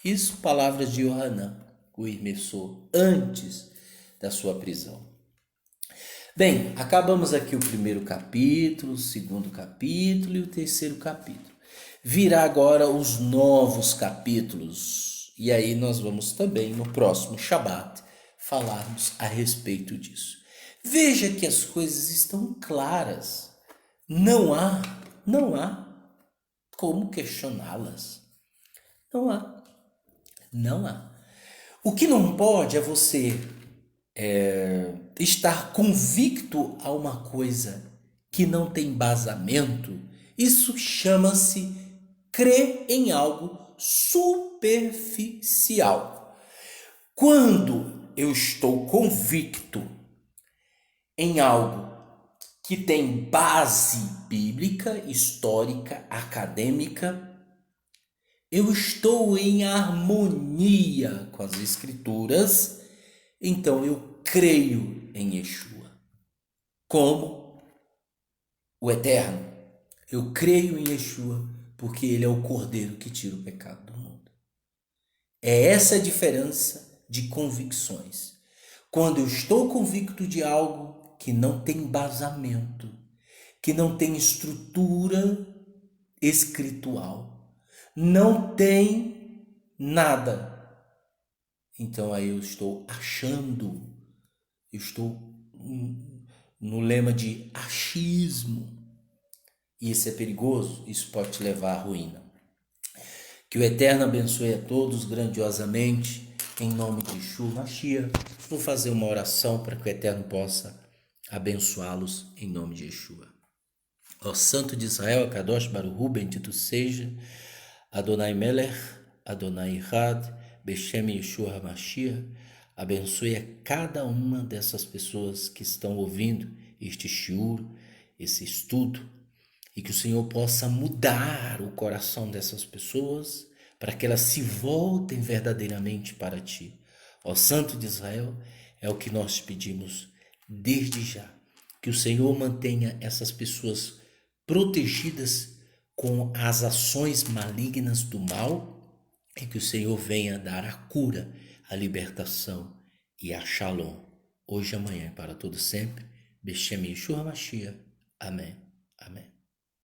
Isso, palavras de Yohanan, o imersor, antes da sua prisão. Bem, acabamos aqui o primeiro capítulo, o segundo capítulo e o terceiro capítulo. Virá agora os novos capítulos. E aí nós vamos também, no próximo Shabat, falarmos a respeito disso. Veja que as coisas estão claras. Não há como questioná-las. Não há. O que não pode é você estar convicto a uma coisa que não tem embasamento. Isso chama-se crer em algo superficial. Quando eu estou convicto em algo que tem base bíblica, histórica, acadêmica, eu estou em harmonia com as Escrituras, então eu creio em Yeshua como o Eterno. Eu creio em Yeshua porque ele é o Cordeiro que tira o pecado do mundo. É essa a diferença de convicções. Quando eu estou convicto de algo que não tem embasamento, que não tem estrutura espiritual, não tem nada, então aí eu estou achando, eu estou no lema de achismo. E isso é perigoso, isso pode te levar à ruína. Que o Eterno abençoe a todos grandiosamente, em nome de Yeshua Mashiach. Vou fazer uma oração para que o Eterno possa abençoá-los em nome de Yeshua. Ó Santo de Israel, Kadosh Baruch Hu, bendito seja, Adonai Melech, Adonai Had, Beshem Yeshua HaMashiach. Abençoe a cada uma dessas pessoas que estão ouvindo este shiur, esse estudo, e que o Senhor possa mudar o coração dessas pessoas para que elas se voltem verdadeiramente para Ti. Ó Santo de Israel, é o que nós pedimos desde já. Que o Senhor mantenha essas pessoas protegidas com as ações malignas do mal e que o Senhor venha dar a cura, a libertação e a shalom, hoje e amanhã, para todo sempre. Beshem Yeshua Mashiach. Amém. Amém.